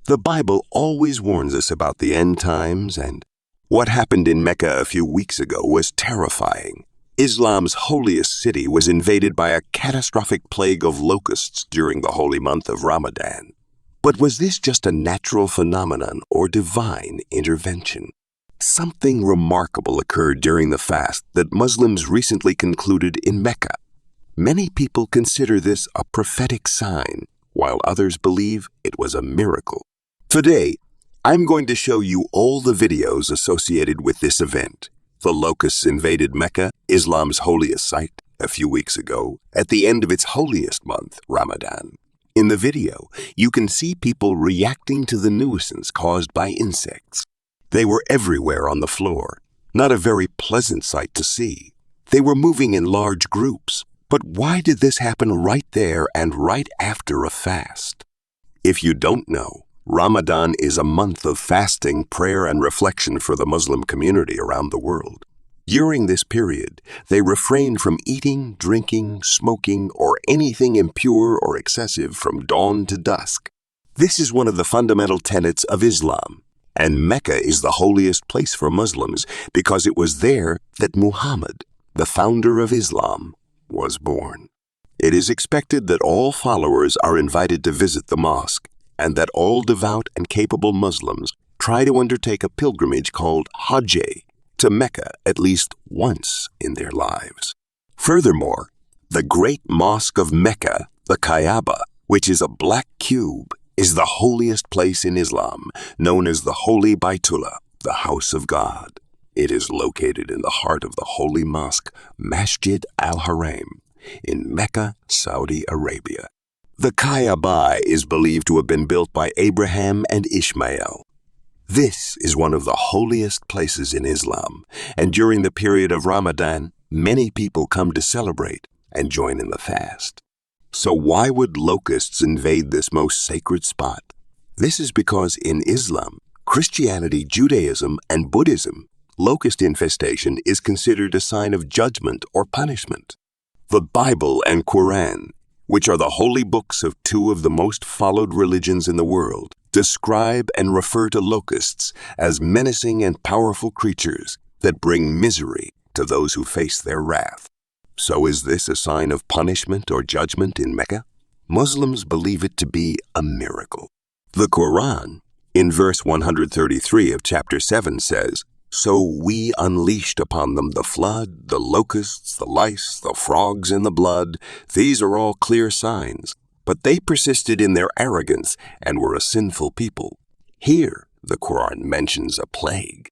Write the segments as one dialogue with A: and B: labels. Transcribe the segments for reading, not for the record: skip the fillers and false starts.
A: The Bible always warns us about the end times, and what happened in Mecca a few weeks ago was terrifying. Islam's holiest city was invaded by a catastrophic plague of locusts during the holy month of Ramadan. But was this just a natural phenomenon or divine intervention? Something remarkable occurred during the fast that Muslims recently concluded in Mecca. Many people consider this a prophetic sign, while others believe it was a miracle. Today, I'm going to show you all the videos associated with this event. The locusts invaded Mecca, Islam's holiest site, a few weeks ago, at the end of its holiest month, Ramadan. In the video, you can see people reacting to the nuisance caused by insects. They were everywhere on the floor, not a very pleasant sight to see. They were moving in large groups. But why did this happen right there and right after a fast? If you don't know, Ramadan is a month of fasting, prayer, and reflection for the Muslim community around the world. During this period, they refrained from eating, drinking, smoking, or anything impure or excessive from dawn to dusk. This is one of the fundamental tenets of Islam, and Mecca is the holiest place for Muslims because it was there that Muhammad, the founder of Islam, was born. It is expected that all followers are invited to visit the mosque, and that all devout and capable Muslims try to undertake a pilgrimage called Hajj to Mecca at least once in their lives. Furthermore, the great mosque of Mecca, the Kaaba, which is a black cube, is the holiest place in Islam, known as the Holy Baitullah, the house of God. It is located in the heart of the holy mosque, Masjid al-Haram, in Mecca, Saudi Arabia. The Kaaba is believed to have been built by Abraham and Ishmael. This is one of the holiest places in Islam, and during the period of Ramadan, many people come to celebrate and join in the fast. So why would locusts invade this most sacred spot? This is because in Islam, Christianity, Judaism, and Buddhism, locust infestation is considered a sign of judgment or punishment. The Bible and Quran, which are the holy books of two of the most followed religions in the world, describe and refer to locusts as menacing and powerful creatures that bring misery to those who face their wrath. So is this a sign of punishment or judgment in Mecca? Muslims believe it to be a miracle. The Quran, in verse 133 of chapter 7 says, "So we unleashed upon them the flood, the locusts, the lice, the frogs in the blood. These are all clear signs. But they persisted in their arrogance and were a sinful people." Here, the Quran mentions a plague.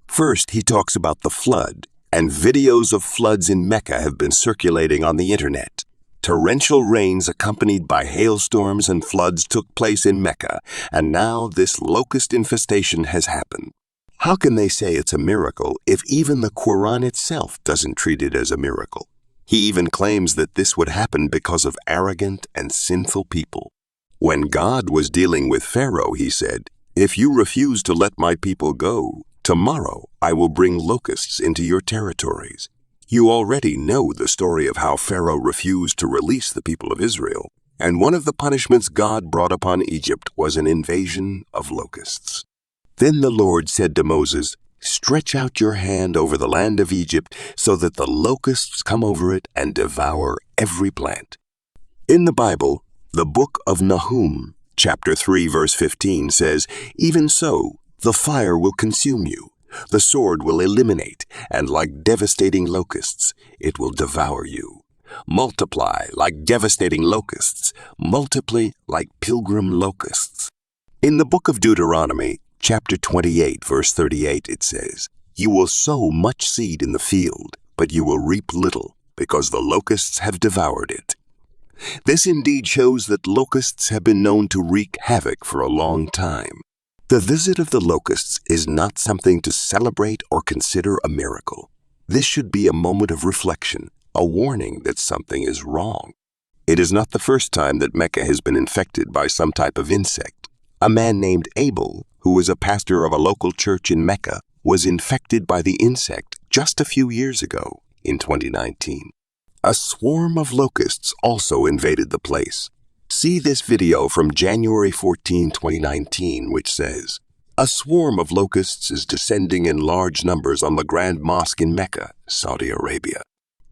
A: First, he talks about the flood, and videos of floods in Mecca have been circulating on the internet. Torrential rains accompanied by hailstorms and floods took place in Mecca, and now this locust infestation has happened. How can they say it's a miracle if even the Quran itself doesn't treat it as a miracle? He even claims that this would happen because of arrogant and sinful people. When God was dealing with Pharaoh, he said, "If you refuse to let my people go, tomorrow I will bring locusts into your territories." You already know the story of how Pharaoh refused to release the people of Israel, and one of the punishments God brought upon Egypt was an invasion of locusts. Then the Lord said to Moses, "Stretch out your hand over the land of Egypt so that the locusts come over it and devour every plant." In the Bible, the book of Nahum, chapter 3, verse 15 says, "Even so, the fire will consume you. The sword will eliminate, and like devastating locusts, it will devour you. Multiply like devastating locusts, multiply like pilgrim locusts." In the book of Deuteronomy, chapter 28, verse 38, it says, "You will sow much seed in the field, but you will reap little, because the locusts have devoured it." This indeed shows that locusts have been known to wreak havoc for a long time. The visit of the locusts is not something to celebrate or consider a miracle. This should be a moment of reflection, a warning that something is wrong. It is not the first time that Mecca has been infected by some type of insect. A man named Abel, who was a pastor of a local church in Mecca, was infected by the insect just a few years ago, in 2019. A swarm of locusts also invaded the place. See this video from January 14, 2019, which says, "A swarm of locusts is descending in large numbers on the Grand Mosque in Mecca, Saudi Arabia.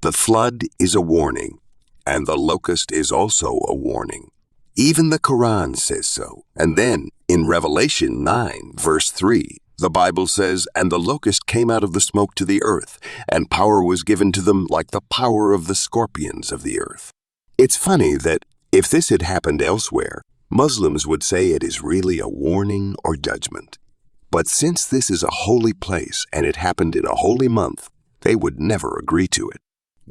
A: The flood is a warning, and the locust is also a warning. Even the Quran says so. And then, in Revelation 9, verse 3, the Bible says, "And the locust came out of the smoke to the earth, and power was given to them like the power of the scorpions of the earth." It's funny that if this had happened elsewhere, Muslims would say it is really a warning or judgment. But since this is a holy place and it happened in a holy month, they would never agree to it.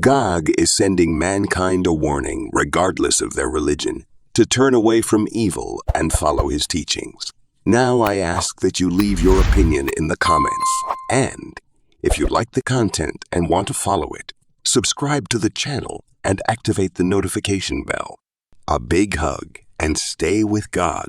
A: God is sending mankind a warning, regardless of their religion, to turn away from evil and follow his teachings. Now I ask that you leave your opinion in the comments. And if you like the content and want to follow it, subscribe to the channel and activate the notification bell. A big hug and stay with God.